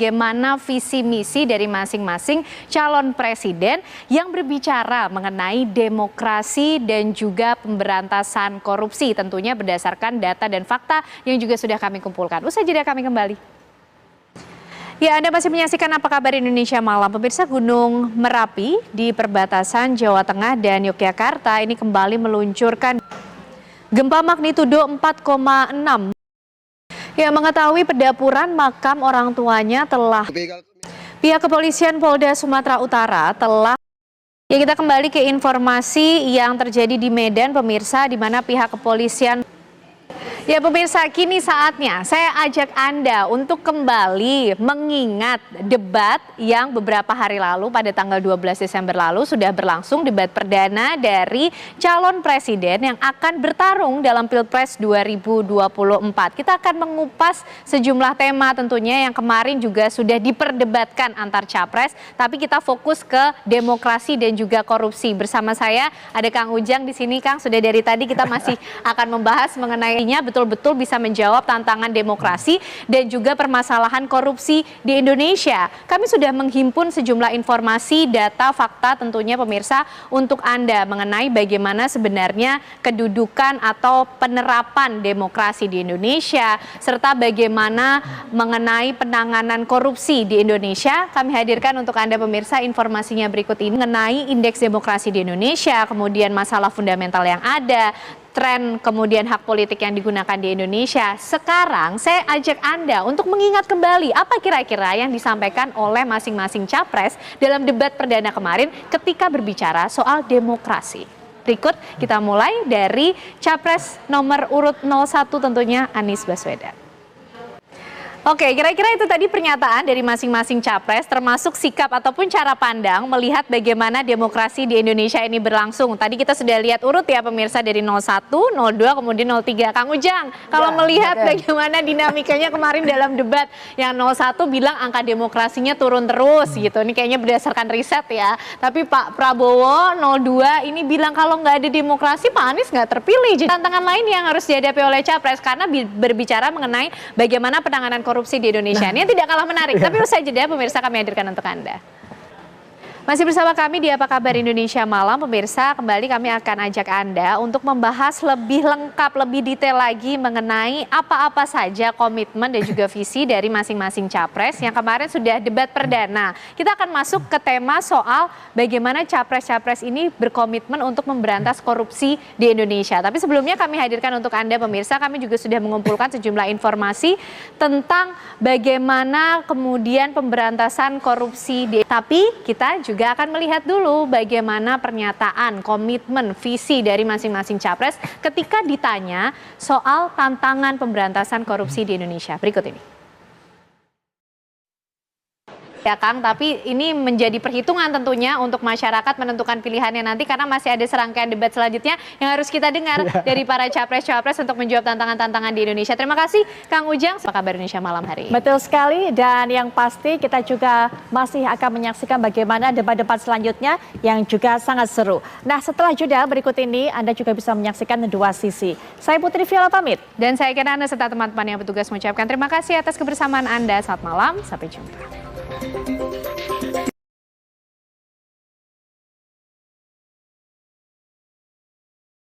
Bagaimana visi misi dari masing-masing calon presiden yang berbicara mengenai demokrasi dan juga pemberantasan korupsi, tentunya berdasarkan data dan fakta yang juga sudah kami kumpulkan. Usai jeda kami kembali. Ya, Anda masih menyaksikan Apa Kabar Indonesia Malam. Pemirsa, Gunung Merapi di perbatasan Jawa Tengah dan Yogyakarta ini kembali meluncurkan gempa magnitudo 4,6. Ya, mengetahui pendapuran makam orang tuanya telah pihak kepolisian Polda Sumatera Utara telah. Ya, kita kembali ke informasi yang terjadi di Medan, pemirsa, di mana pihak kepolisian. Ya, pemirsa, kini saatnya saya ajak Anda untuk kembali mengingat debat yang beberapa hari lalu pada tanggal 12 Desember lalu sudah berlangsung, debat perdana dari calon presiden yang akan bertarung dalam Pilpres 2024. Kita akan mengupas sejumlah tema tentunya yang kemarin juga sudah diperdebatkan antar capres, tapi kita fokus ke demokrasi dan juga korupsi. Bersama saya ada Kang Ujang di sini. Kang, sudah dari tadi kita masih akan membahas mengenainya, betul-betul bisa menjawab tantangan demokrasi dan juga permasalahan korupsi di Indonesia. Kami sudah menghimpun sejumlah informasi, data, fakta tentunya pemirsa untuk Anda mengenai bagaimana sebenarnya kedudukan atau penerapan demokrasi di Indonesia, serta bagaimana mengenai penanganan korupsi di Indonesia. Kami hadirkan untuk Anda pemirsa informasinya berikut ini mengenai indeks demokrasi di Indonesia, kemudian masalah fundamental yang ada, tren kemudian hak politik yang digunakan di Indonesia. Sekarang saya ajak Anda untuk mengingat kembali apa kira-kira yang disampaikan oleh masing-masing capres dalam debat perdana kemarin ketika berbicara soal demokrasi. Berikut kita mulai dari capres nomor urut 01 tentunya Anies Baswedan. Oke, kira-kira itu tadi pernyataan dari masing-masing capres, termasuk sikap ataupun cara pandang melihat bagaimana demokrasi di Indonesia ini berlangsung. Tadi kita sudah lihat urut ya pemirsa, dari 01, 02, kemudian 03. Kang Ujang, kalau melihat bagaimana dinamikanya kemarin dalam debat, yang 01 bilang angka demokrasinya turun terus gitu. Ini kayaknya berdasarkan riset ya. Tapi Pak Prabowo 02 ini bilang kalau nggak ada demokrasi Pak Anies nggak terpilih. Jadi tantangan lain yang harus dihadapi oleh capres karena berbicara mengenai bagaimana penanganan korupsi di Indonesia. Ini tidak kalah menarik, tapi usai jeda pemirsa kami hadirkan untuk Anda. Masih bersama kami di Apa Kabar Indonesia Malam, pemirsa, kembali kami akan ajak Anda untuk membahas lebih lengkap, lebih detail lagi mengenai apa-apa saja komitmen dan juga visi dari masing-masing capres yang kemarin sudah debat perdana. Kita akan masuk ke tema soal bagaimana capres-capres ini berkomitmen untuk memberantas korupsi di Indonesia. Tapi sebelumnya kami hadirkan untuk Anda pemirsa, kami juga sudah mengumpulkan sejumlah informasi tentang bagaimana kemudian pemberantasan korupsi tapi kita juga akan melihat dulu bagaimana pernyataan, komitmen, visi dari masing-masing capres ketika ditanya soal tantangan pemberantasan korupsi di Indonesia. Berikut ini. Ya Kang, tapi ini menjadi perhitungan tentunya untuk masyarakat menentukan pilihannya nanti karena masih ada serangkaian debat selanjutnya yang harus kita dengar dari para capres-capres untuk menjawab tantangan-tantangan di Indonesia. Terima kasih Kang Ujang. Apa Kabar Indonesia Malam hari ini? Betul sekali, dan yang pasti kita juga masih akan menyaksikan bagaimana debat-debat selanjutnya yang juga sangat seru. Nah, setelah jeda berikut ini Anda juga bisa menyaksikan dua sisi. Saya Putri Viola pamit. Dan saya Kena Anda serta teman-teman yang bertugas mengucapkan terima kasih atas kebersamaan Anda. Selamat malam, sampai jumpa.